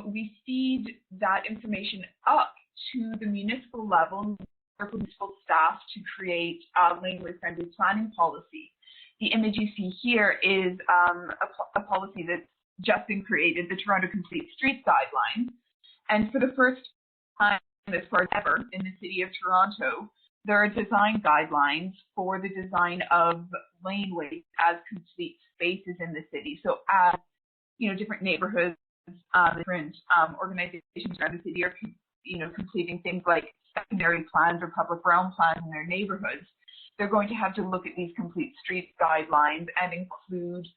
we feed that information up to the municipal level, for municipal staff to create laneway-friendly planning policy. The image you see here is a policy that's just been created, the Toronto Complete Streets Guidelines. And for the first time, as far as ever, in the city of Toronto, there are design guidelines for the design of laneways as complete spaces in the city. So as different neighborhoods, different organizations around the city are completing things like secondary plans or public realm plans in their neighborhoods, they're going to have to look at these complete streets guidelines and include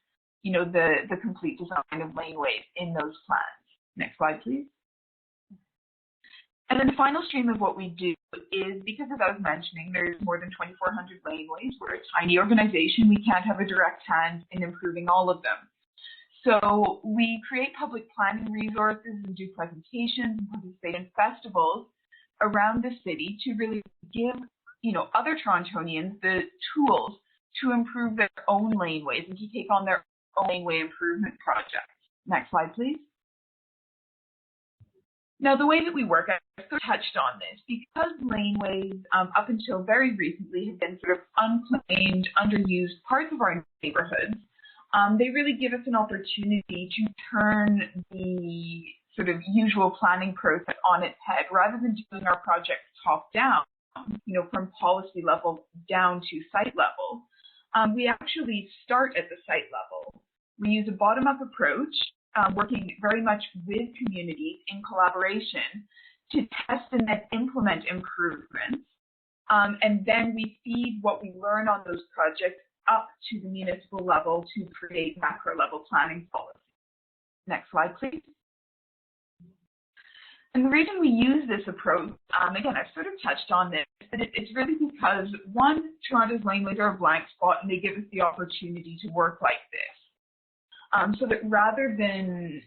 the complete design of laneways in those plans. Next slide, please. And then the final stream of what we do is, because as I was mentioning, there's more than 2,400 laneways. We're a tiny organization. We can't have a direct hand in improving all of them. So we create public planning resources and do presentations and participate in festivals around the city to really give other Torontonians the tools to improve their own laneways and to take on their own laneway improvement projects. Next slide, please. Now, the way that we work, I sort of touched on this, because laneways up until very recently have been sort of unclaimed, underused parts of our neighborhoods. They really give us an opportunity to turn the sort of usual planning process on its head. Rather than doing our projects top down, from policy level down to site level, we actually start at the site level. We use a bottom-up approach, working very much with communities in collaboration to test and then implement improvements. And then we feed what we learn on those projects up to the municipal level to create macro level planning policy. Next slide, please. And the reason we use this approach, again, I've sort of touched on this, but it's really because, one, Toronto's laneways are a blank spot and they give us the opportunity to work like this. So that rather than,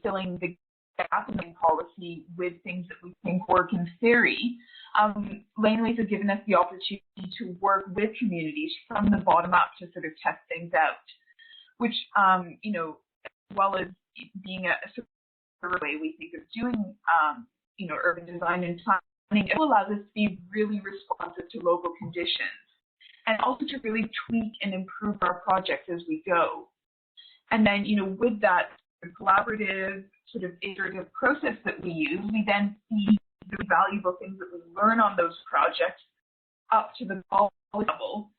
filling the gap in the policy with things that we think work in theory, laneways have given us the opportunity to work with communities from the bottom up to sort of test things out, which, as well as being a sort of way we think of doing, urban design and planning, it allows us to be really responsive to local conditions and also to really tweak and improve our projects as we go. And then, with that collaborative, sort of iterative process that we use, we then feed the valuable things that we learn on those projects up to the policy level,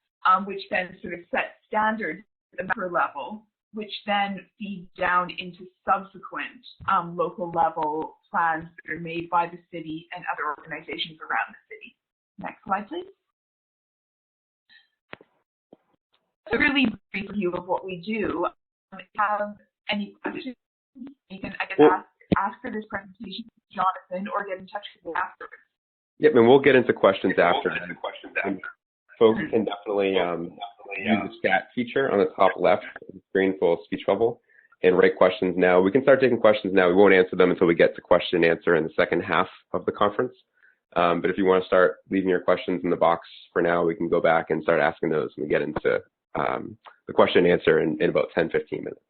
which then sort of sets standards at the macro level, which then feed down into subsequent local level plans that are made by the city and other organizations around the city. Next slide, please. A really brief view of what we do. If you have any questions, you can, ask for this presentation to Jonathan or get in touch with me afterwards. Yep, and we'll get into questions after. Folks can definitely use the chat feature on the top left of the screen full of speech bubble and write questions now. We can start taking questions now. We won't answer them until we get to question and answer in the second half of the conference. But if you want to start leaving your questions in the box for now, we can go back and start asking those when we get into the question and answer in about 10, 15 minutes.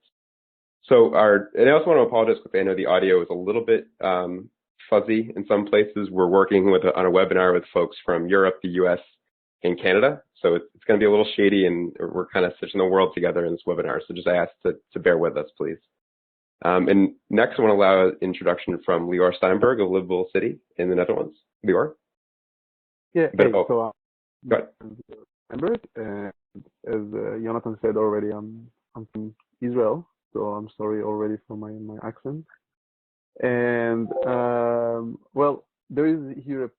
So and I also want to apologize because I know the audio is a little bit fuzzy in some places. We're working on a webinar with folks from Europe, the US, and Canada. So it's going to be a little shady, and we're kind of stitching the world together in this webinar. So just ask to bear with us, please. And next, I want to allow an introduction from Lior Steinberg of Livable City in the Netherlands. Lior? Yeah, hey, so go ahead. Steinberg, as Jonathan said already, I'm from Israel, so I'm sorry already for my accent. And well, there is here a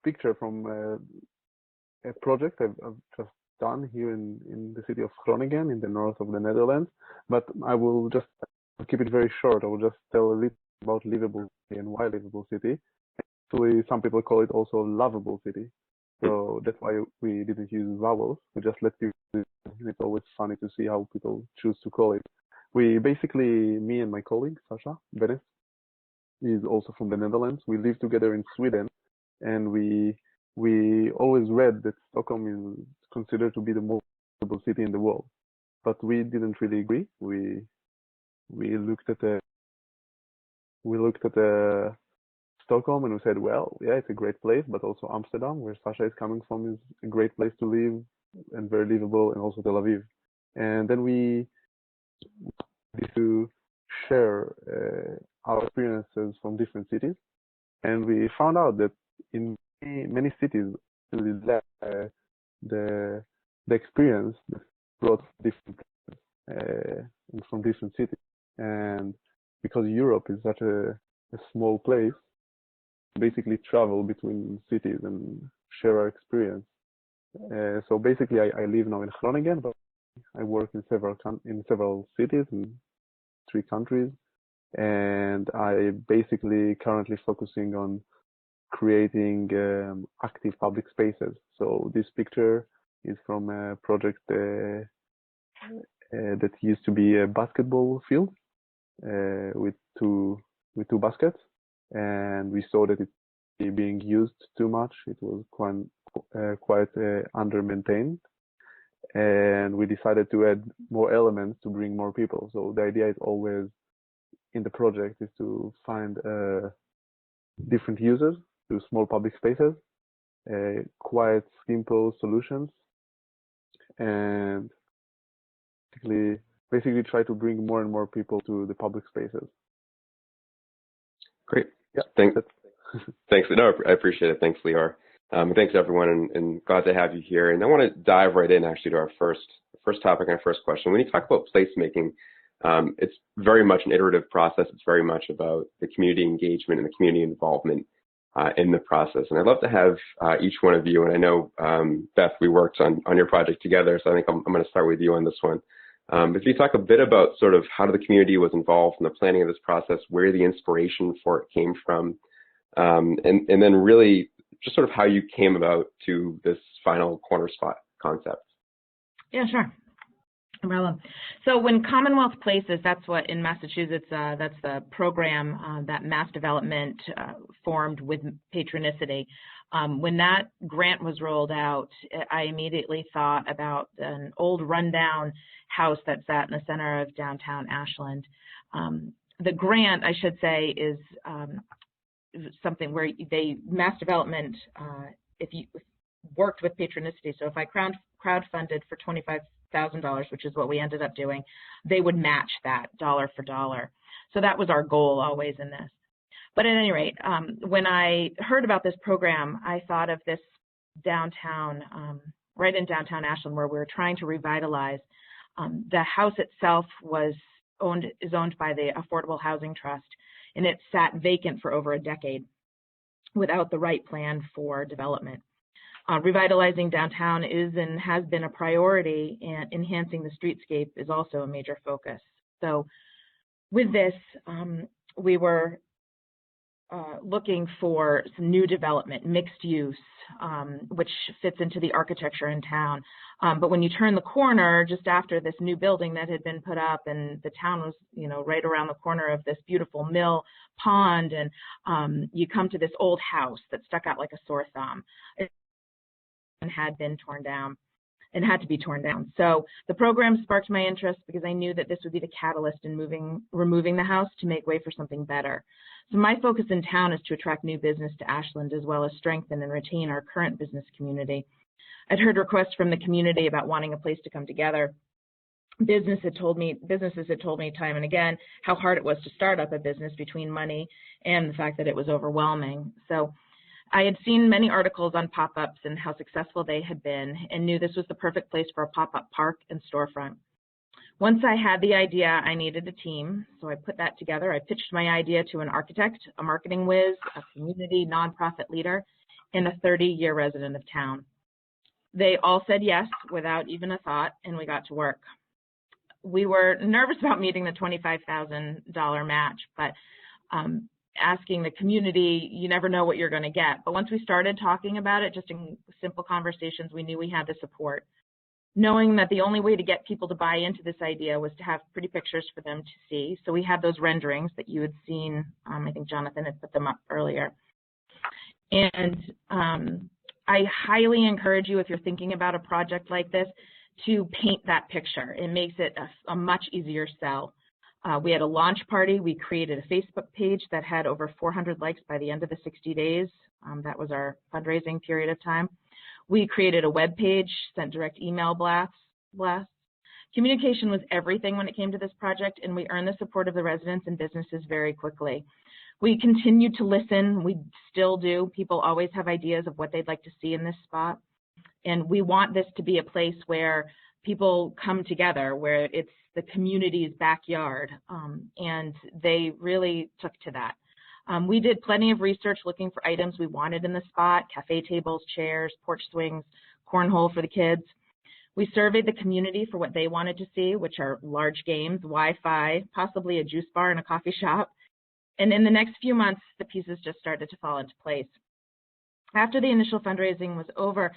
picture from a project I've just done here in the city of Groningen in the north of the Netherlands. But I will just keep it very short. I will just tell a little about Livable City and why Livable City. Actually, some people call it also Lovable City. So that's why we didn't use vowels. We just let people. It's always funny to see how people choose to call it. We basically, me and my colleague Sasha Benes, is also from the Netherlands. We live together in Sweden, and we always read that Stockholm is considered to be the most livable city in the world, but we didn't really agree. We looked at we looked at Stockholm and we said, well, yeah, it's a great place, but also Amsterdam, where Sasha is coming from, is a great place to live and very livable, and also Tel Aviv. And then we decided to share our experiences from different cities, and we found out that in many cities, the experience brought different from different cities, and because Europe is such a small place, basically travel between cities and share our experience. So basically, I live now in Groningen, but I work in several cities in 3 countries, and I basically currently focusing on creating active public spaces. So this picture is from a project that used to be a basketball field with two baskets, and we saw that it being used too much. It was quite under maintained, and we decided to add more elements to bring more people. So the idea is always in the project is to find different users to small public spaces, quite simple solutions, and basically try to bring more and more people to the public spaces. Great. Yeah. Thanks. No, I appreciate it. Thanks, Lior. Thanks everyone, and glad to have you here. And I want to dive right in actually to our first topic and our first question. When you talk about placemaking, it's very much an iterative process. It's very much about the community engagement and the community involvement in the process. And I'd love to have each one of you, and I know, Beth, we worked on your project together, so I think I'm going to start with you on this one. If you talk a bit about sort of how the community was involved in the planning of this process, where the inspiration for it came from, and then really just sort of how you came about to this final corner spot concept. Yeah, sure. So when Commonwealth Places, that's what in Massachusetts, that's the program that Mass Development formed with Patronicity. When that grant was rolled out, I immediately thought about an old rundown house that sat in the center of downtown Ashland. The grant, I should say, is something where Mass Development, if you worked with Patronicity, so if I crowdfunded for $25,000, which is what we ended up doing, they would match that dollar for dollar. So that was our goal always in this. But at any rate, when I heard about this program, I thought of this downtown, right in downtown Ashland, where we were trying to revitalize. The house itself is owned by the Affordable Housing Trust, and it sat vacant for over a decade without the right plan for development. Revitalizing downtown is and has been a priority, and enhancing the streetscape is also a major focus. So with this, we were looking for some new development, mixed use, which fits into the architecture in town. But when you turn the corner, just after this new building that had been put up, and the town was, right around the corner of this beautiful mill pond, and you come to this old house that stuck out like a sore thumb and had been torn down and had to be torn down. So the program sparked my interest because I knew that this would be the catalyst in removing the house to make way for something better. So my focus in town is to attract new business to Ashland, as well as strengthen and retain our current business community. I'd heard requests from the community about wanting a place to come together. Businesses had told me time and again how hard it was to start up a business between money and the fact that it was overwhelming. So I had seen many articles on pop-ups and how successful they had been, and knew this was the perfect place for a pop-up park and storefront. Once I had the idea, I needed a team, so I put that together. I pitched my idea to an architect, a marketing whiz, a community nonprofit leader, and a 30-year resident of town. They all said yes without even a thought, and we got to work. We were nervous about meeting the $25,000 match, but asking the community, you never know what you're going to get. But once we started talking about it, just in simple conversations, we knew we had the support. Knowing that the only way to get people to buy into this idea was to have pretty pictures for them to see. So we had those renderings that you had seen. I think Jonathan had put them up earlier. And I highly encourage you, if you're thinking about a project like this, to paint that picture. It makes it a much easier sell. We had a launch party. We created a Facebook page that had over 400 likes by the end of the 60 days. That was our fundraising period of time. We created a web page, sent direct email blasts. Communication was everything when it came to this project, and we earned the support of the residents and businesses very quickly. We continued to listen. We still do. People always have ideas of what they'd like to see in this spot. And we want this to be a place where people come together, where it's the community's backyard, and they really took to that. We did plenty of research looking for items we wanted in the spot: cafe tables, chairs, porch swings, cornhole for the kids. We surveyed the community for what they wanted to see, which are large games, Wi-Fi, possibly a juice bar and a coffee shop. And in the next few months, the pieces just started to fall into place. After the initial fundraising was over,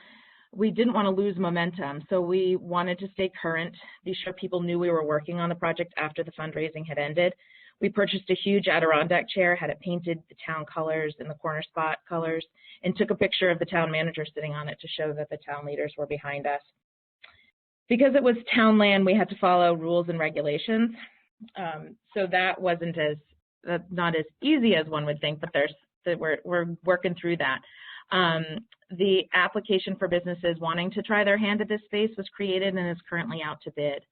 we didn't want to lose momentum, so we wanted to stay current, be sure people knew we were working on the project after the fundraising had ended. We purchased a huge Adirondack chair, had it painted the town colors and the corner spot colors, and took a picture of the town manager sitting on it to show that the town leaders were behind us. Because it was town land, we had to follow rules and regulations, so that wasn't not as easy as one would think, but we're working through that. The application for businesses wanting to try their hand at this space was created and is currently out to bid.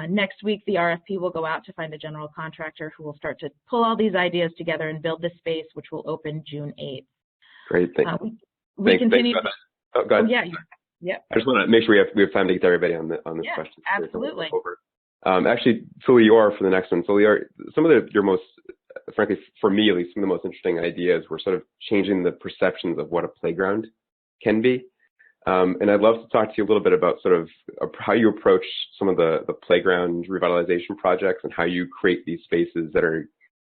Next week, the RFP will go out to find a general contractor who will start to pull all these ideas together and build this space, which will open June 8th. Great, thanks. We continue. Thanks, oh, go ahead. Oh, yeah. Yep. I just want to make sure we have time to get to everybody on this question. Absolutely. Actually, Philior for the next one. Philior, some of your most, frankly, for me at least, some of the most interesting ideas were sort of changing the perceptions of what a playground can be. And I'd love to talk to you a little bit about sort of how you approach some of the playground revitalization projects and how you create these spaces that are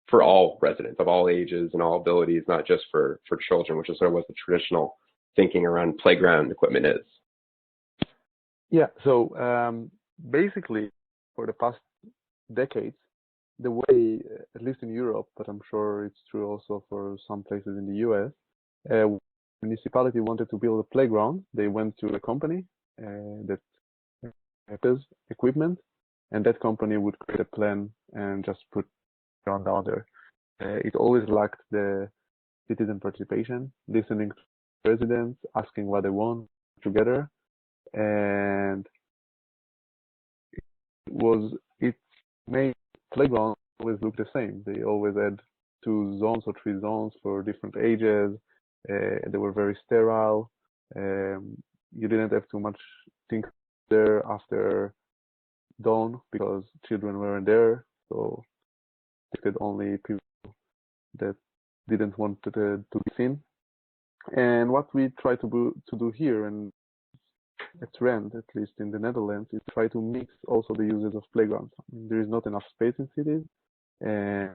for all residents of all ages and all abilities, not just for children, which is sort of what the traditional thinking around playground equipment is. Yeah, so basically, for the past decades, the way, at least in Europe, but I'm sure it's true also for some places in the US, municipality wanted to build a playground. They went to a company that has equipment, and that company would create a plan and just put ground out there. It always lacked the citizen participation, listening to residents, asking what they want together, and it made playground always look the same. They always had 2 zones or 3 zones for different ages. They were very sterile. You didn't have too much things there after dawn because children weren't there, so they could only people that didn't want to be seen. And what we try to do here, and a trend, at least in the Netherlands, is try to mix also the uses of playgrounds. I mean, there is not enough space in cities, and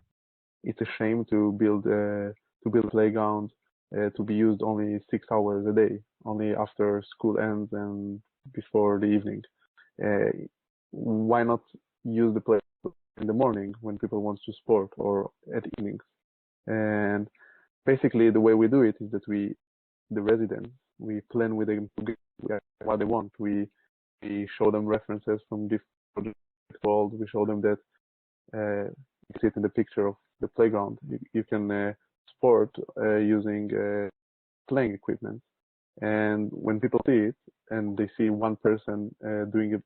it's a shame to build playgrounds to be used only 6 hours a day, only after school ends and before the evening. Why not use the play in the morning when people want to sport, or at evenings? And basically, the way we do it is that the residents, we plan with them what they want. We show them references from different world. We show them that you see it in the picture of the playground. You can sport using playing equipment, and when people see it and they see one person doing a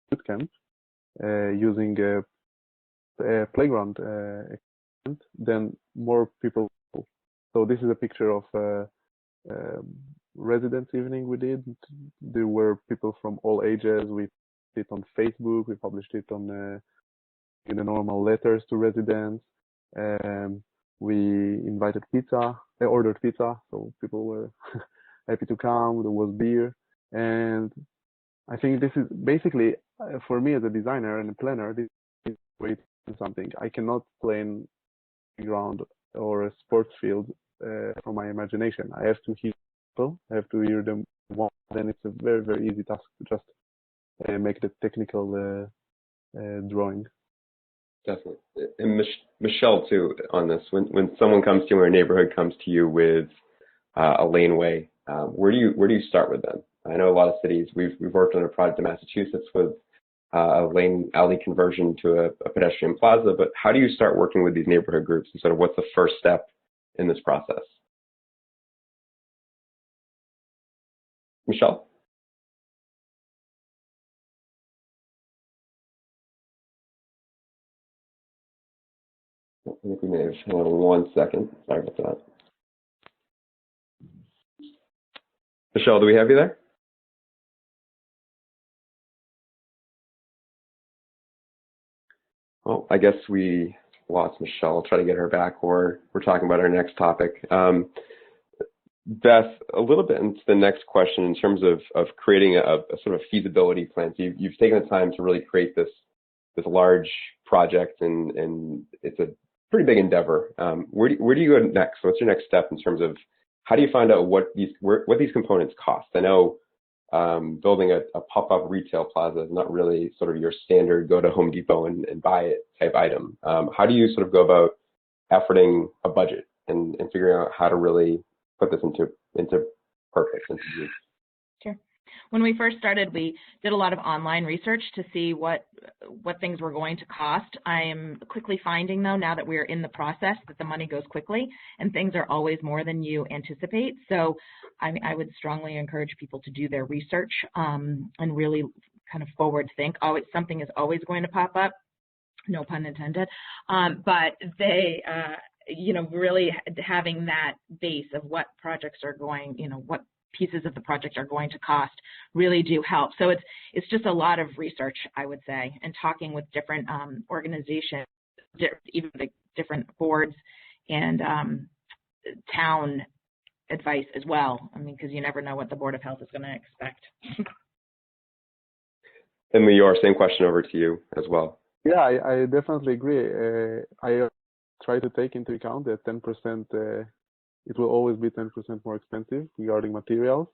boot camp using a playground equipment, then more people. So this is a picture of residents evening we did. There were people from all ages. We put it on Facebook. We published it on in the normal letters to residents. We invited ordered pizza, so people were happy to come. There was beer, and I think this is basically for me as a designer and a planner. This is way to do something. I cannot plan a ground or a sports field from my imagination. I have to hear people. I have to hear them. Then it's a very, very easy task to just make the technical drawing. Definitely. And Michelle, too, on this, when someone comes to you or a neighborhood comes to you with a laneway, where do you start with them? I know a lot of cities, we've worked on a project in Massachusetts with a lane alley conversion to a pedestrian plaza, but how do you start working with these neighborhood groups and sort of what's the first step in this process? Michelle? I think we may have hang on 1 second. Sorry about that. Michelle, do we have you there? Well, I guess we lost Michelle. I'll try to get her back, or we're talking about our next topic. Beth, a little bit into the next question in terms of creating a sort of feasibility plan. So you've taken the time to really create this large project, and it's a pretty big endeavor. Where do you go next? What's your next step in terms of how do you find out what these components cost? I know building a pop-up retail plaza is not really sort of your standard go to Home Depot and buy it type item. How do you sort of go about efforting a budget and figuring out how to really put this into purpose, into use? Sure. When we first started, we did a lot of online research to see what things were going to cost. I am quickly finding, though, now that we're in the process, that the money goes quickly and things are always more than you anticipate. So I would strongly encourage people to do their research and really kind of forward think. Always, something is always going to pop up, no pun intended, but they really having that base of what projects are going, what pieces of the project are going to cost really do help. So it's just a lot of research, I would say, and talking with different organizations, even the different boards and town advice as well. I mean, because you never know what the Board of Health is going to expect. And Lior, same question over to you as well. Yeah, I definitely agree. I try to take into account that 10%, it will always be 10% more expensive regarding materials.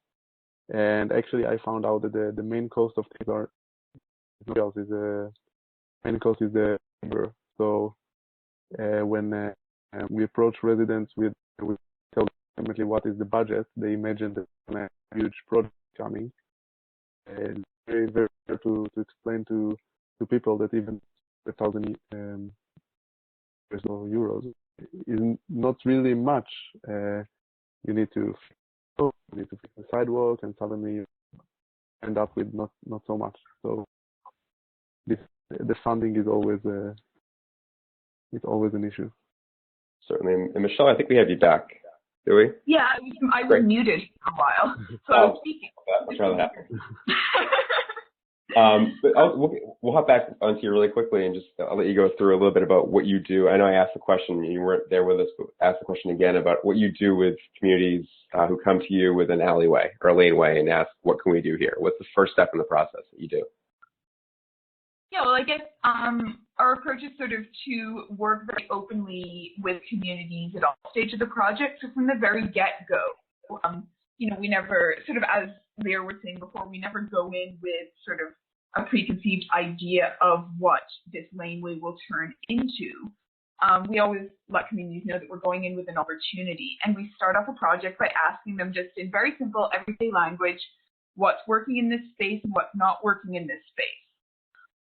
And actually, I found out that the main cost of things are materials is main cost is the labor. So when we approach residents we tell them ultimately what is the budget, they imagine that a huge project coming. And very, very hard to explain to people that even 1,000 euros is not really much. You need to fix the sidewalk, and suddenly you end up with not so much. So the funding is always an issue. Certainly. And Michelle, I think we have you back. Do we? Yeah, I was muted for a while, so I was speaking. I'll try that happen. But we'll hop back onto you really quickly and just I'll let you go through a little bit about what you do. I know I asked the question, you weren't there with us, but ask the question again about what you do with communities who come to you with an alleyway or a laneway and ask, what can we do here? What's the first step in the process that you do? Yeah, well, I guess our approach is sort of to work very openly with communities at all stages of the project. So from the very get-go, we never, sort of as Leah was saying before, we never go in with sort of a preconceived idea of what this laneway will turn into. We always let communities know that we're going in with an opportunity, and we start off a project by asking them just in very simple everyday language, what's working in this space and what's not working in this space.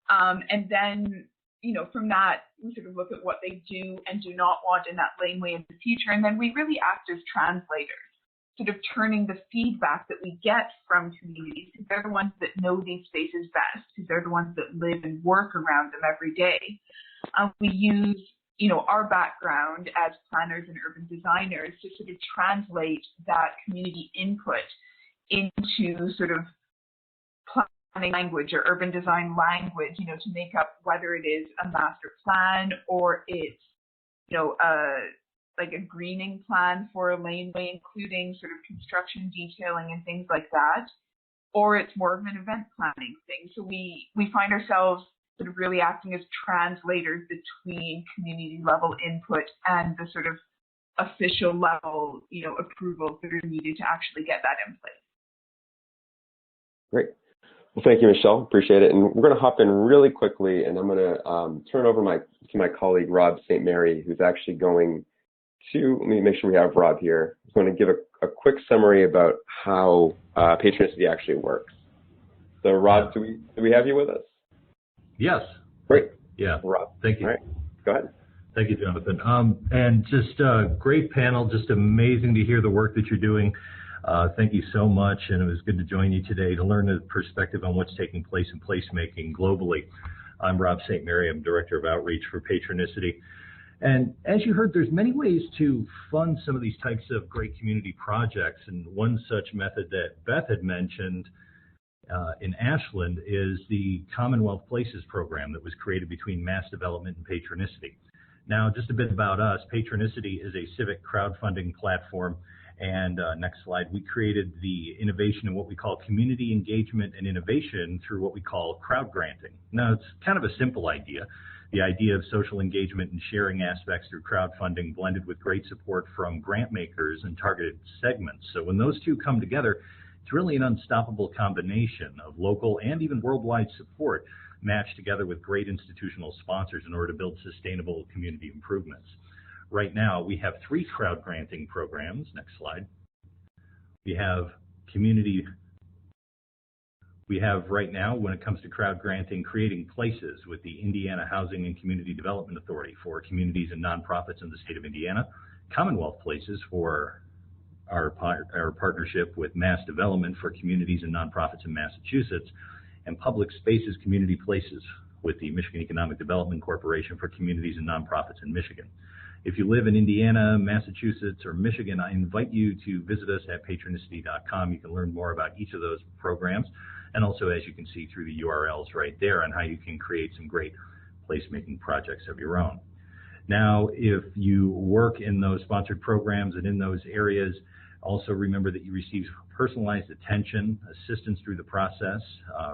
And then, from that, we sort of look at what they do and do not want in that laneway in the future, and then we really act as translators, sort of turning the feedback that we get from communities, because they're the ones that know these spaces best, because they're the ones that live and work around them every day. We use, our background as planners and urban designers to sort of translate that community input into sort of planning language or urban design language, to make up whether it is a master plan or it's, like a greening plan for a laneway, including sort of construction detailing and things like that, or it's more of an event planning thing. So we find ourselves sort of really acting as translators between community level input and the sort of official level, approvals that are needed to actually get that in place. Great. Well, thank you, Michelle. Appreciate it. And we're going to hop in really quickly, and I'm going to turn over to my colleague, Rob St. Mary, who's actually going to, let me make sure we have Rob here. He's going to give a quick summary about how patronicity actually works. So, Rob, do we have you with us? Yes. Great. Yeah. Rob. Thank you. All right. Go ahead. Thank you, Jonathan. And just a great panel, just amazing to hear the work that you're doing. Thank you so much, and it was good to join you today to learn a perspective on what's taking place in placemaking globally. I'm Rob St. Mary. I'm Director of Outreach for Patronicity. And as you heard, there's many ways to fund some of these types of great community projects, and one such method that Beth had mentioned in Ashland is the Commonwealth Places program that was created between Mass Development and Patronicity. Now, just a bit about us. Patronicity is a civic crowdfunding platform. And next slide, we created the innovation in what we call community engagement and innovation through what we call crowd granting. Now, it's kind of a simple idea. The idea of social engagement and sharing aspects through crowdfunding blended with great support from grant makers and targeted segments. So when those two come together, it's really an unstoppable combination of local and even worldwide support matched together with great institutional sponsors in order to build sustainable community improvements. Right now, we have 3 crowd granting programs. Next slide. We have right now, when it comes to crowd granting, Creating Places with the Indiana Housing and Community Development Authority for communities and nonprofits in the state of Indiana, Commonwealth Places for our partnership with Mass Development for communities and nonprofits in Massachusetts, and Public Spaces Community Places with the Michigan Economic Development Corporation for communities and nonprofits in Michigan. If you live in Indiana, Massachusetts, or Michigan, I invite you to visit us at patronicity.com. You can learn more about each of those programs, and also, as you can see through the URLs right there, on how you can create some great placemaking projects of your own. Now, if you work in those sponsored programs and in those areas, also remember that you receive personalized attention, assistance through the process,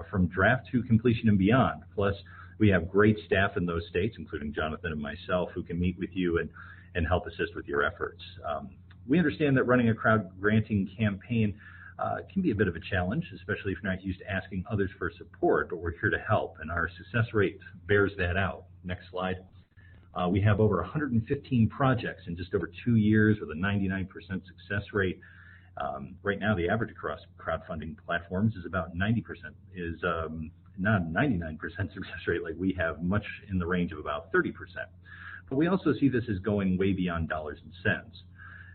from draft to completion and beyond. Plus, we have great staff in those states, including Jonathan and myself, who can meet with you and help assist with your efforts. We understand that running a crowd granting campaign can be a bit of a challenge, especially if you're not used to asking others for support, but we're here to help, and our success rate bears that out. Next slide. We have over 115 projects in just over 2 years with a 99% success rate. Right now, the average across crowdfunding platforms is about 90%, not 99% success rate like we have, much in the range of about 30%. But we also see this as going way beyond dollars and cents.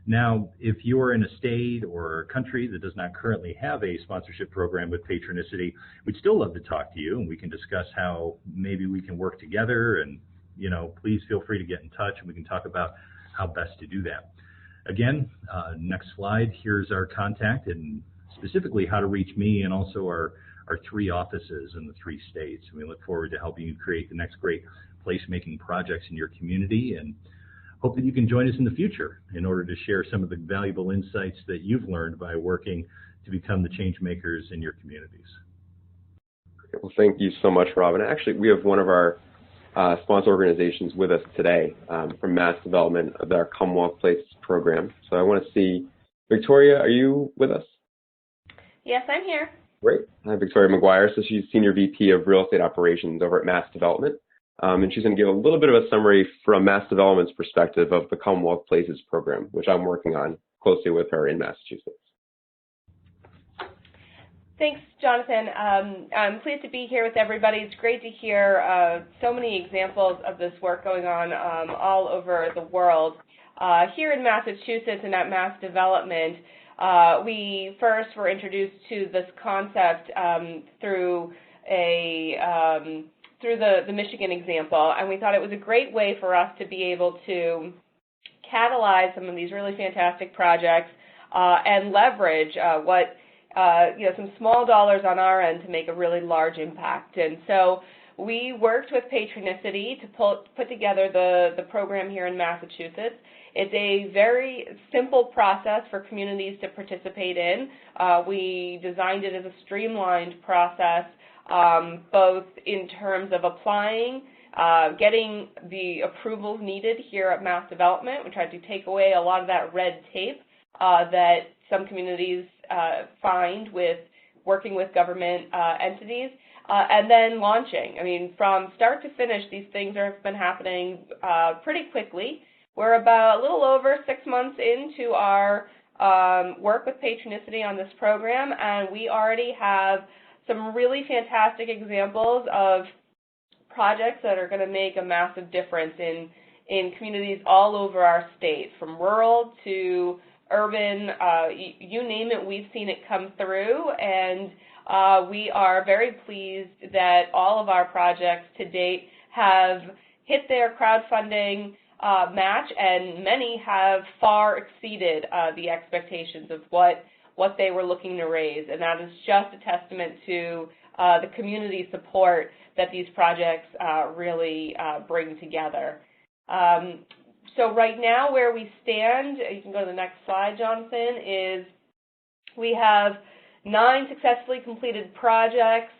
Now, if you're in a state or a country that does not currently have a sponsorship program with Patronicity, we'd still love to talk to you, and we can discuss how maybe we can work together, and please feel free to get in touch, and we can talk about how best to do that. Again, next slide, here's our contact and specifically how to reach me and also our 3 offices in the 3 states. And we look forward to helping you create the next great placemaking projects in your community, and hope that you can join us in the future in order to share some of the valuable insights that you've learned by working to become the change makers in your communities. Well, thank you so much, Rob. And actually, we have one of our sponsor organizations with us today from Mass Development of our Commonwealth Places program. So I want to see, Victoria, are you with us? Yes, I'm here. Great. Hi, Victoria McGuire. So she's Senior VP of Real Estate Operations over at Mass Development. And she's going to give a little bit of a summary from Mass Development's perspective of the Commonwealth Places program, which I'm working on closely with her in Massachusetts. Thanks, Jonathan. I'm pleased to be here with everybody. It's great to hear so many examples of this work going on all over the world. Here in Massachusetts and at Mass Development, we first were introduced to this concept through the Michigan example, and we thought it was a great way for us to be able to catalyze some of these really fantastic projects and leverage some small dollars on our end to make a really large impact. And so we worked with Patronicity to put together the program here in Massachusetts. It's a very simple process for communities to participate in. We designed it as a streamlined process, both in terms of applying, getting the approvals needed here at Mass Development. We tried to take away a lot of that red tape that some communities find with working with government entities, and then launching. I mean, from start to finish, these things have been happening pretty quickly. We're about a little over 6 months into our work with Patronicity on this program, and we already have some really fantastic examples of projects that are going to make a massive difference in communities all over our state, from rural to urban, you name it, we've seen it come through, and we are very pleased that all of our projects to date have hit their crowdfunding match, and many have far exceeded the expectations of what they were looking to raise, and that is just a testament to the community support that these projects really bring together. So right now where we stand, you can go to the next slide, Jonathan, is we have 9 successfully completed projects.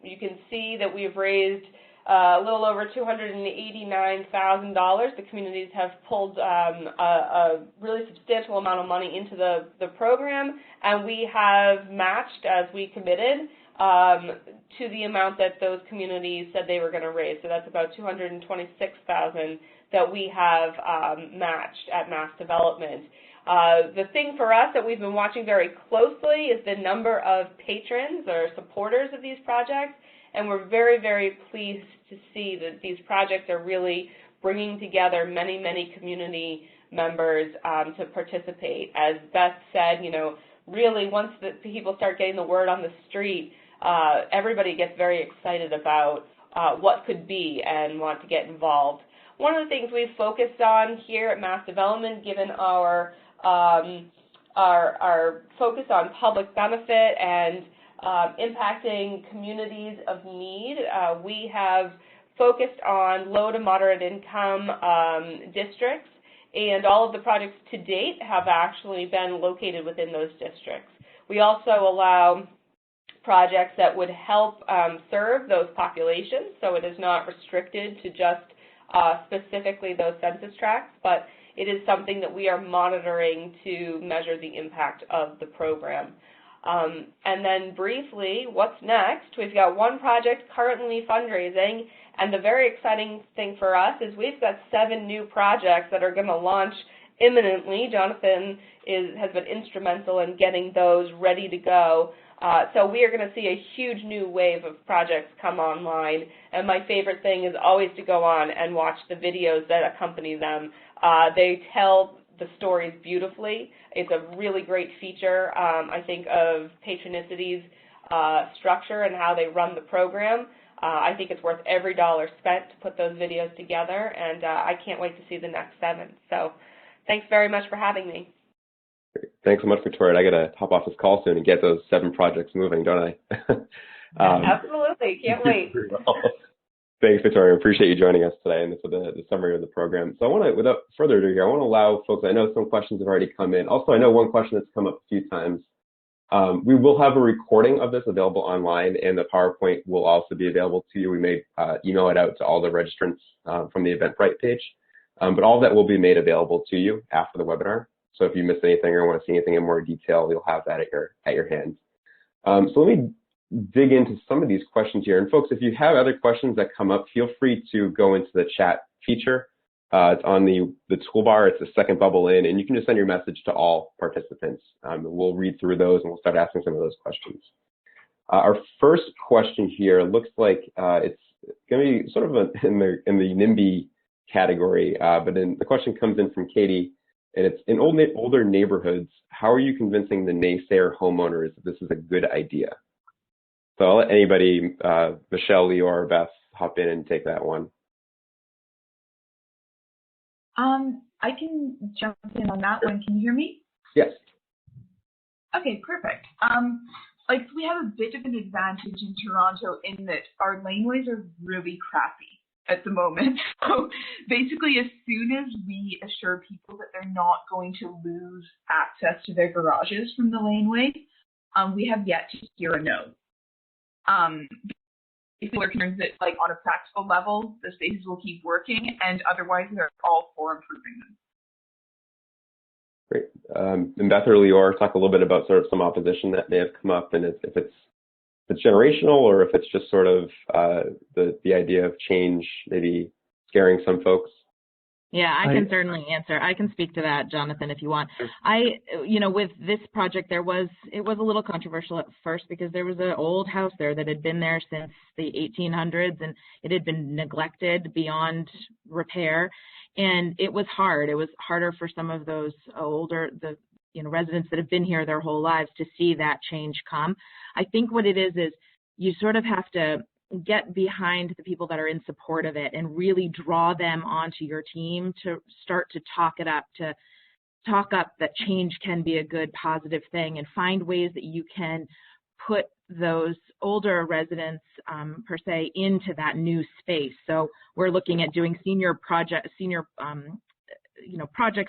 You can see that we've raised a little over $289,000. The communities have pulled a really substantial amount of money into the program, and we have matched, as we committed, to the amount that those communities said they were going to raise. So that's about $226,000 that we have matched at Mass Development. The thing for us that we've been watching very closely is the number of patrons or supporters of these projects, and we're very, very pleased to see that these projects are really bringing together many, many community members to participate. As Beth said, you know, really once the people start getting the word on the street, everybody gets very excited about what could be and want to get involved. One of the things we've focused on here at Mass Development, given our focus on public benefit and impacting communities of need, we have focused on low to moderate income districts, and all of the projects to date have actually been located within those districts. We also allow projects that would help serve those populations, so it is not restricted to just specifically those census tracts, but it is something that we are monitoring to measure the impact of the program. And then briefly, what's next? We've got one project currently fundraising, and the very exciting thing for us is we've got 7 new projects that are going to launch imminently. Jonathan has been instrumental in getting those ready to go. So we are going to see a huge new wave of projects come online, and my favorite thing is always to go on and watch the videos that accompany them. They tell the stories beautifully. It's a really great feature, I think, of Patronicity's structure and how they run the program. I think it's worth every dollar spent to put those videos together, and I can't wait to see the next 7. So thanks very much for having me. Thanks so much, Victoria. I got to hop off this call soon and get those 7 projects moving, don't I? Absolutely. Can't wait. Thanks, Victoria. I appreciate you joining us today and for the summary of the program. So I want to, without further ado here, I want to allow folks, I know some questions have already come in. Also, I know one question that's come up a few times. We will have a recording of this available online, and the PowerPoint will also be available to you. We may email it out to all the registrants from the Eventbrite page, but all of that will be made available to you after the webinar. So if you missed anything or want to see anything in more detail, you'll have that at your hand. So let me dig into some of these questions here. And folks, if you have other questions that come up, feel free to go into the chat feature. It's on the toolbar. It's the second bubble in, and you can just send your message to all participants. We'll read through those, and we'll start asking some of those questions. Our first question here looks like it's going to be sort of in the NIMBY category, but the question comes in from Katie. And it's in older neighborhoods, how are you convincing the naysayer homeowners that this is a good idea? So I'll let anybody, Michelle, Leor, or Beth, hop in and take that one. I can jump in on that one. Can you hear me? Yes. Okay, perfect. Like we have a bit of an advantage in Toronto in that our laneways are really crappy at the moment. So basically, as soon as we assure people that they're not going to lose access to their garages from the laneway, we have yet to hear a no. People are concerned that, like, on a practical level, the spaces will keep working, and otherwise they're all for improving them. Great. And Beth or Leor, talk a little bit about sort of some opposition that may have come up, and if it's generational or if it's just sort of the idea of change maybe scaring some folks. Yeah, I can certainly answer. I can speak to that, Jonathan, if you want. With this project, it was a little controversial at first because there was an old house there that had been there since the 1800s, and it had been neglected beyond repair, and it was hard. It was harder for some of those older, residents that have been here their whole lives to see that change come. I think what it is you sort of have to get behind the people that are in support of it and really draw them onto your team to start to talk up that change can be a good positive thing, and find ways that you can put those older residents per se into that new space. So we're looking at doing senior projects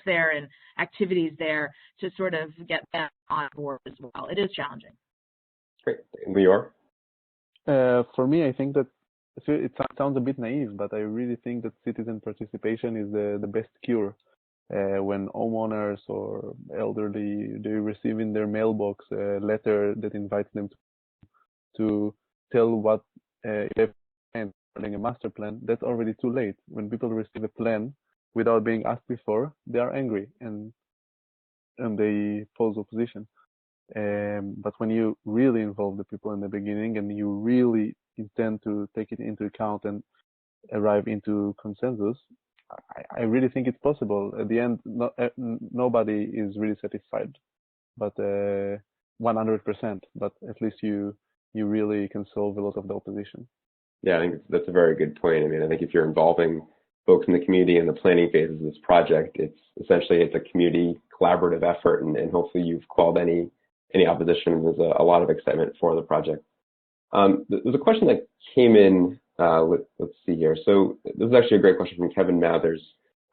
there and activities there to sort of get them on board as well. It is challenging. Great. Lior? For me, I think that it sounds a bit naive, but I really think that citizen participation is the best cure. When homeowners or elderly, they receive in their mailbox a letter that invites them to tell what if they're planning a master plan, that's already too late. When people receive a plan without being asked before, they are angry and they pose opposition. But when you really involve the people in the beginning and you really intend to take it into account and arrive into consensus, I really think it's possible. At the end, nobody is really satisfied, but 100%. But at least you really can solve a lot of the opposition. Yeah, I think that's a very good point. I mean, I think if you're involving folks in the community in the planning phases of this project, it's a community collaborative effort, and hopefully you've quelled any opposition. There's a lot of excitement for the project. There's a question that came in. Let's see here. So this is actually a great question from Kevin Mathers.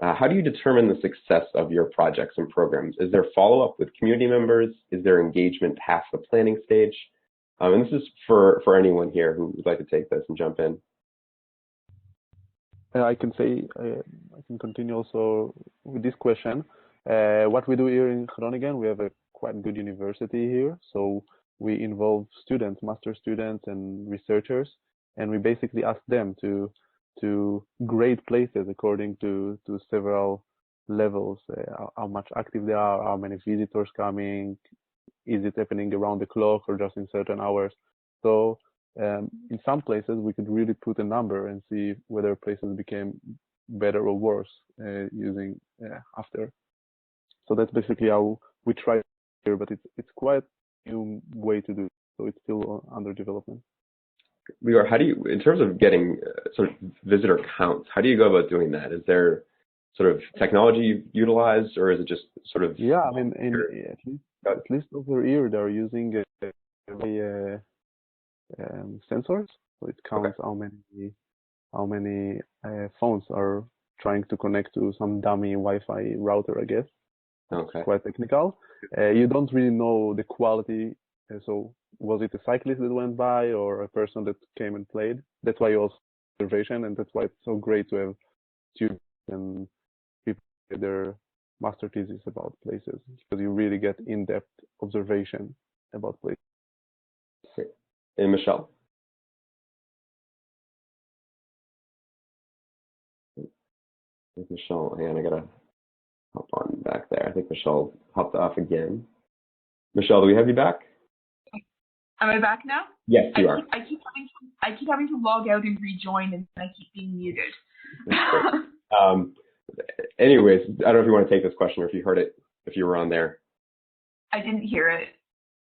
How do you determine the success of your projects and programs? Is there follow-up with community members? Is there engagement past the planning stage? And this is for anyone here who would like to take this and jump in. I can continue also with this question. What we do here in Groningen, we have a quite good university here. So we involve students, master students and researchers, and we basically ask them to grade places according to several levels, how much active they are, how many visitors coming, is it happening around the clock or just in certain hours. So in some places we could really put a number and see whether places became better or worse using after. So that's basically how we try here, but it's quite a new way to do it, so it's still under development. Lior, how do you, in terms of getting sort of visitor counts, how do you go about doing that? Is there sort of technology you utilize, or is it just sort of? Yeah, I mean, at least over here they're using sensors, so it counts how many phones are trying to connect to some dummy Wi-Fi router, I guess. Okay. It's quite technical. You don't really know the quality. So was it a cyclist that went by or a person that came and played? That's why you also observation, and that's why it's so great to have students and people get their master thesis about places, because you really get in-depth observation about places. And Michelle? Michelle, hang on, I gotta hop on back there. I think Michelle hopped off again. Michelle, do we have you back? Am I back now? Yes, you are. I keep having to log out and rejoin, and I keep being muted. Anyways, I don't know if you want to take this question or if you heard it, if you were on there. I didn't hear it.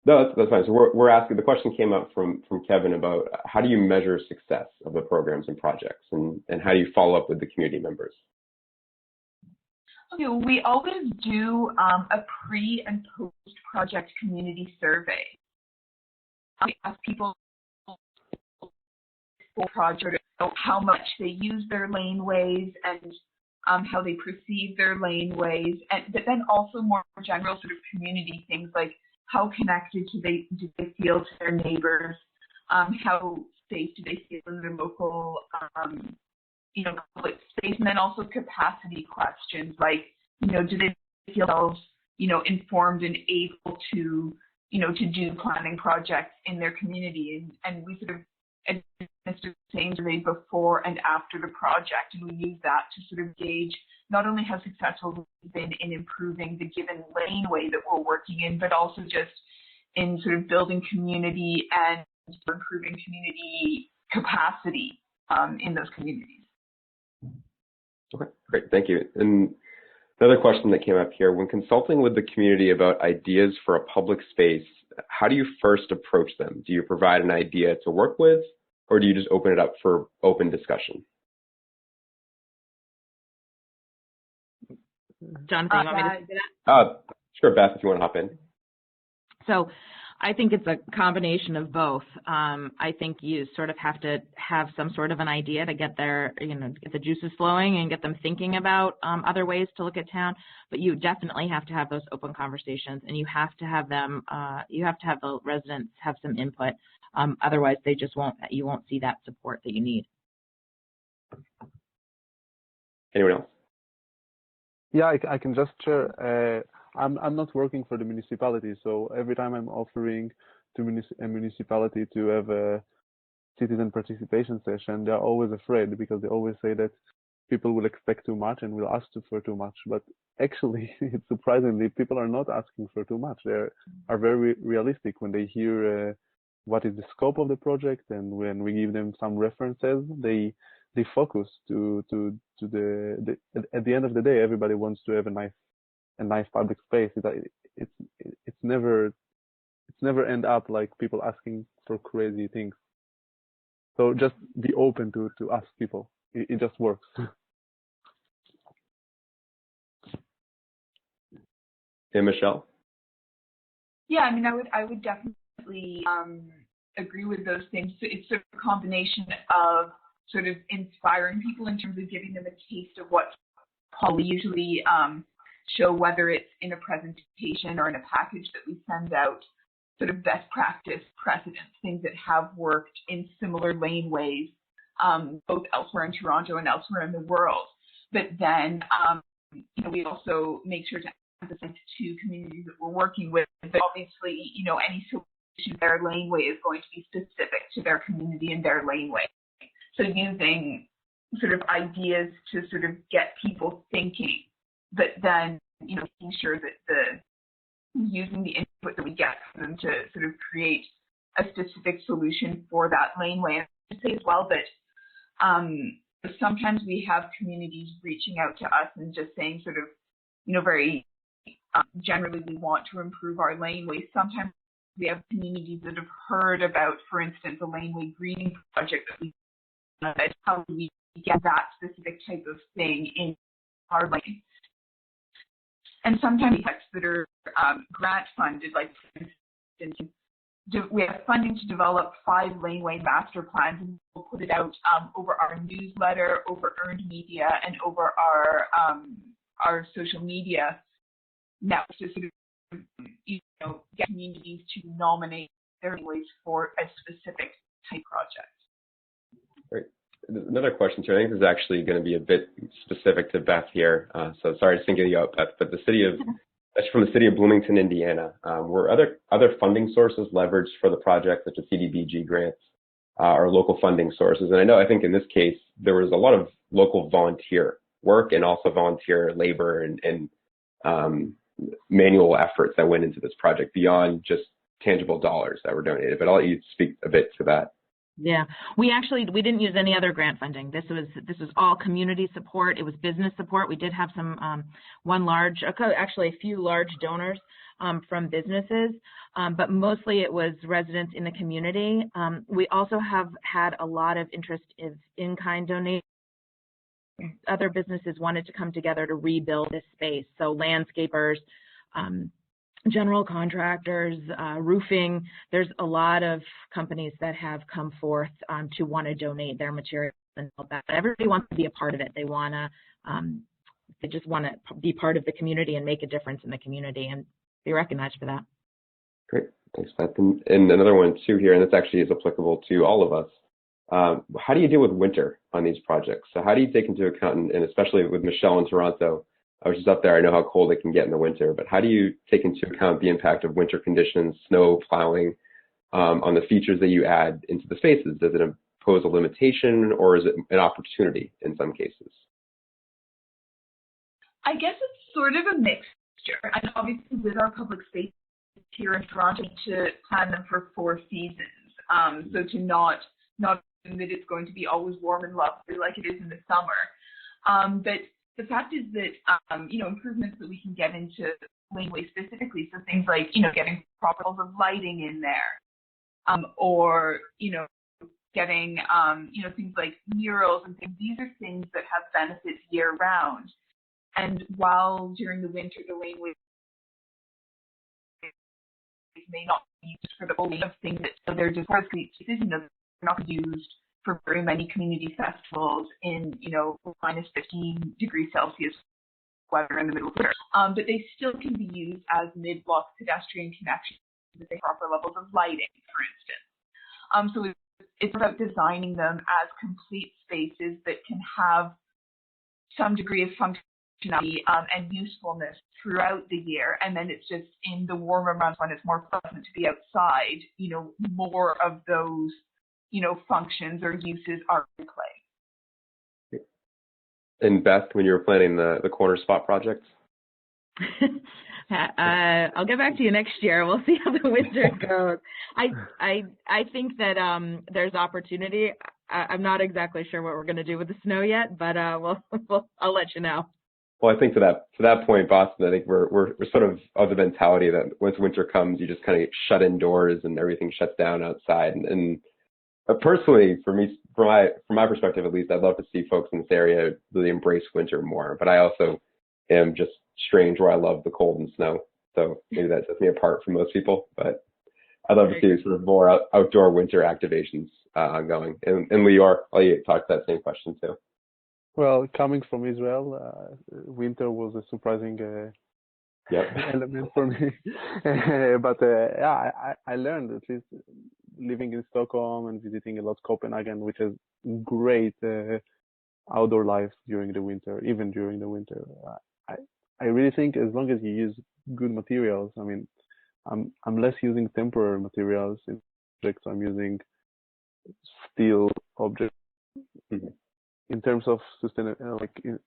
No, that's fine. So we're asking, the question came up from Kevin about how do you measure success of the programs and projects, and how do you follow up with the community members? Okay, well, we always do a pre and post project community survey. We ask people for project how much they use their laneways and how they perceive their laneways, but then also more general sort of community things like how connected do they feel to their neighbors, how safe do they feel in their local public space, and then also capacity questions like, do they feel themselves, informed and able to, to do planning projects in their community, and we sort of administer the same survey before and after the project, and we use that to sort of gauge not only how successful we've been in improving the given laneway that we're working in, but also just in sort of building community and improving community capacity in those communities. Okay, great, thank you. And another question that came up here, when consulting with the community about ideas for a public space, how do you first approach them? Do you provide an idea to work with, or do you just open it up for open discussion? Jonathan, you want me to say that? Sure, Beth, if you want to hop in. So I think it's a combination of both. I think you sort of have to have some sort of an idea to get their, get the juices flowing and get them thinking about other ways to look at town. But you definitely have to have those open conversations, and you have to have them. You have to have the residents have some input. Otherwise, they just won't. You won't see that support that you need. Anyone else? Yeah, I can just share. I'm not working for the municipality, so every time I'm offering to a municipality to have a citizen participation session, they're always afraid because they always say that people will expect too much and will ask for too much. But actually, surprisingly, people are not asking for too much. They are very realistic when they hear what is the scope of the project, and when we give them some references, they focus to the at the end of the day, everybody wants to have a nice public space. It's never end up like people asking for crazy things. So just be open to ask people. It just works. Hey, Michelle? Yeah, I mean, I would definitely agree with those things. So it's sort of a combination of sort of inspiring people in terms of giving them a taste of what we usually show, whether it's in a presentation or in a package that we send out, sort of best practice precedents, things that have worked in similar laneways, both elsewhere in Toronto and elsewhere in the world. But then, we also make sure to emphasize to communities that we're working with that obviously, any solution to their laneway is going to be specific to their community and their laneway. So using sort of ideas to sort of get people thinking, but then, making sure that using the input that we get from them to sort of create a specific solution for that laneway. And I say as well that sometimes we have communities reaching out to us and just saying sort of, very generally we want to improve our laneway. Sometimes we have communities that have heard about, for instance, a laneway greening project that we how do we get that specific type of thing in our lane. And sometimes projects that are grant funded, like for instance, we have funding to develop 5 laneway master plans, and we'll put it out over our newsletter, over earned media, and over our social media networks to sort of, get communities to nominate their laneways for a specific type project. Great. Another question too. I think this is actually going to be a bit specific to Beth here. So sorry to single you out, Beth, but that's from the city of Bloomington, Indiana. Were other funding sources leveraged for the project, such as CDBG grants or local funding sources? And I think in this case, there was a lot of local volunteer work and also volunteer labor and manual efforts that went into this project beyond just tangible dollars that were donated. But I'll let you speak a bit to that. Yeah, we didn't use any other grant funding. This was all community support. It was business support. We did have some a few large donors from businesses, but mostly it was residents in the community. We also have had a lot of interest in kind donations. Other businesses wanted to come together to rebuild this space. So landscapers, general contractors, roofing. There's a lot of companies that have come forth to want to donate their materials and all that. Everybody wants to be a part of it. They just want to be part of the community and make a difference in the community and be recognized for that. Great, thanks, Beth. And another one too here, and this actually is applicable to all of us. How do you deal with winter on these projects? So how do you take into account, and especially with Michelle in Toronto, I was just up there, I know how cold it can get in the winter, but how do you take into account the impact of winter conditions, snow, plowing, on the features that you add into the spaces? Does it pose a limitation, or is it an opportunity in some cases? I guess it's sort of a mixture. And obviously with our public spaces here in Toronto, to plan them for 4 seasons. So to not assume that it's going to be always warm and lovely like it is in the summer. But the fact is that, improvements that we can get into laneway specifically, so things like, getting proper levels of lighting in there, or, getting, things like murals and things. These are things that have benefits year round. And while during the winter, the laneway may not be used for the whole of things that they're just spaces, they're not used for very many community festivals in, minus 15 degrees Celsius weather in the middle of winter. But they still can be used as mid-block pedestrian connections with proper levels of lighting, for instance. So it's about designing them as complete spaces that can have some degree of functionality and usefulness throughout the year, and then it's just in the warmer months when it's more pleasant to be outside, more of those, functions or uses are in play. And Beth, when you were planning the corner spot project? I'll get back to you next year. We'll see how the winter goes. I think that there's opportunity. I'm not exactly sure what we're going to do with the snow yet, but I'll let you know. Well, I think to that point, Boston, I think we're sort of the mentality that once winter comes, you just kind of shut indoors and everything shuts down outside. And personally, from my perspective at least, I'd love to see folks in this area really embrace winter more. But I also am just strange where I love the cold and snow. So maybe that sets me apart from most people. But I'd love to see sort of more outdoor winter activations ongoing. And Lior, I'll let you talk to that same question too. Well, coming from Israel, winter was a surprising element for me. But I learned, at least living in Stockholm and visiting a lot Copenhagen, which has great outdoor life during the winter, even during the winter. I really think as long as you use good materials, I mean, I'm less using temporary materials in objects. I'm using steel objects. Mm-hmm. In terms of sustainability,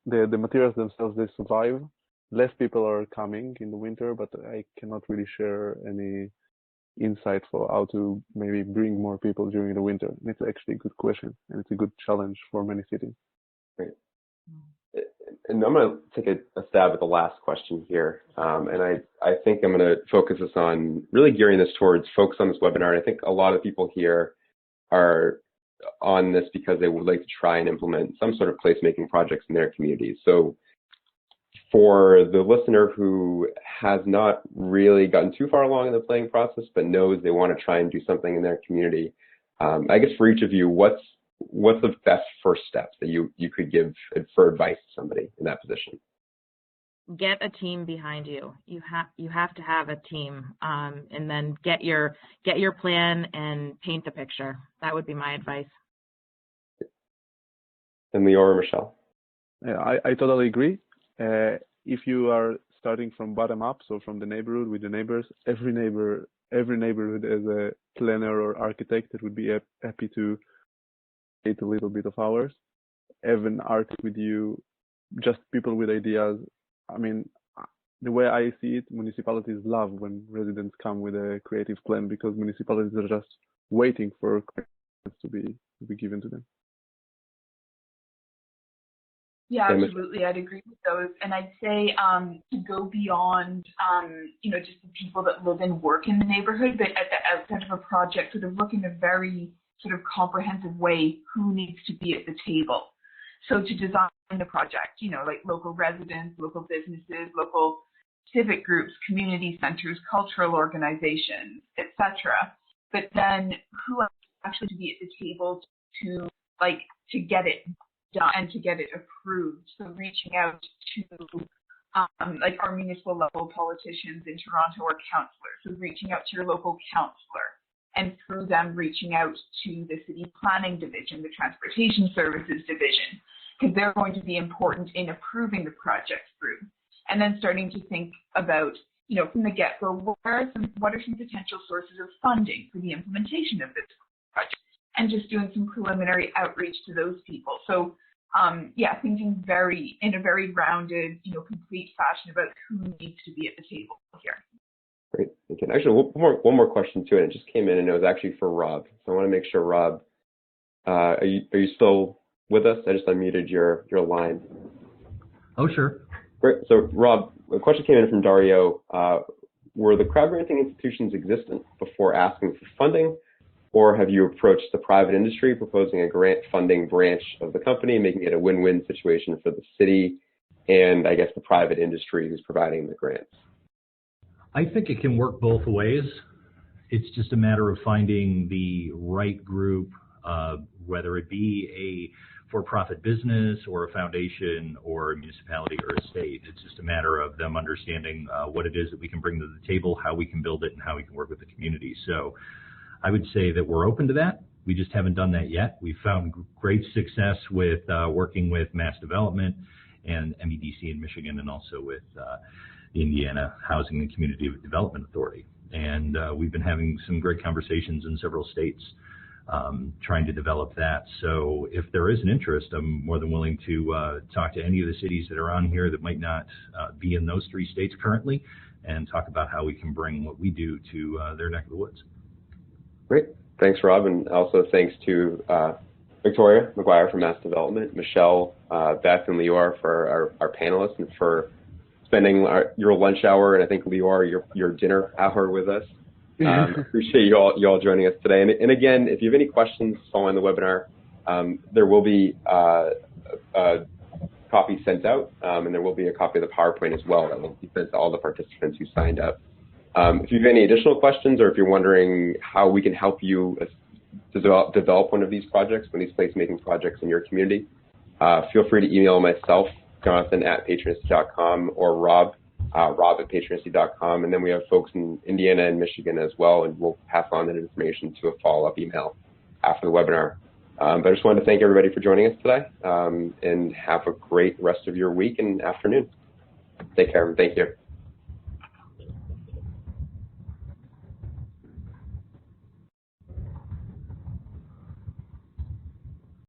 the materials themselves, they survive. Less people are coming in the winter, but I cannot really share any insight for how to maybe bring more people during the winter. And it's actually a good question, and it's a good challenge for many cities. Great. And I'm going to take a stab at the last question here. And I think I'm going to focus this on really gearing this towards folks on this webinar. And I think a lot of people here are on this because they would like to try and implement some sort of placemaking projects in their communities. So for the listener who has not really gotten too far along in the planning process, but knows they want to try and do something in their community, I guess for each of you, what's the best first steps that you could give for advice to somebody in that position? Get a team behind you. You have to have a team, and then get your plan and paint the picture. That would be my advice. And Lior or Michelle? Yeah, I totally agree. If you are starting from bottom up, so from the neighborhood with the neighbors, every neighborhood as a planner or architect that would be happy to take a little bit of hours. Have an architect with you, just people with ideas. I mean, the way I see it, municipalities love when residents come with a creative plan because municipalities are just waiting for plans to be given to them. Yeah, absolutely. I'd agree with those. And I'd say to go beyond, just the people that live and work in the neighborhood, but at the outset of a project, sort of look in a very sort of comprehensive way who needs to be at the table. So to design the project, like local residents, local businesses, local civic groups, community centers, cultural organizations, etc. But then who actually to be at the table to get it done and to get it approved. So reaching out to our municipal level politicians in Toronto or councillors. So reaching out to your local councillor and through them reaching out to the city planning division, the transportation services division, because they're going to be important in approving the project through. And then starting to think about, from the get-go, what are some potential sources of funding for the implementation of this project, and just doing some preliminary outreach to those people. So, thinking in a very rounded, complete fashion about who needs to be at the table here. Great, thank you. Actually, one more question too, and it just came in, and it was actually for Rob. So I want to make sure, Rob, are you still with us? I just unmuted your line. Oh, sure. Great. So, Rob, a question came in from Dario. Were the crowd granting institutions existent before asking for funding, or have you approached the private industry proposing a grant funding branch of the company, making it a win-win situation for the city and, I guess, the private industry who's providing the grants? I think it can work both ways. It's just a matter of finding the right group, whether it be a for-profit business or a foundation or a municipality or a state. It's just a matter of them understanding what it is that we can bring to the table, how we can build it, and how we can work with the community. So I would say that we're open to that. We just haven't done that yet. We've found great success with working with Mass Development and MEDC in Michigan, and also with the Indiana Housing and Community Development Authority. And we've been having some great conversations in several states trying to develop that. So if there is an interest, I'm more than willing to talk to any of the cities that are on here that might not be in those 3 states currently, and talk about how we can bring what we do to their neck of the woods. Great. Thanks, Rob. And also thanks to Victoria McGuire from Mass Development, Michelle, Beth, and Lior for our panelists, and for spending your lunch hour, and I think, Lior, your dinner hour with us. Appreciate you all joining us today. And again, if you have any questions following the webinar, there will be a copy sent out, and there will be a copy of the PowerPoint as well that will be sent to all the participants who signed up. If you have any additional questions, or if you're wondering how we can help you to develop one of these projects, one of these placemaking projects in your community, feel free to email myself, Jonathan@patronicity.com, or Rob at patronicity.com. And then we have folks in Indiana and Michigan as well, and we'll pass on that information to a follow-up email after the webinar. But I just wanted to thank everybody for joining us today, and have a great rest of your week and afternoon. Take care, and thank you.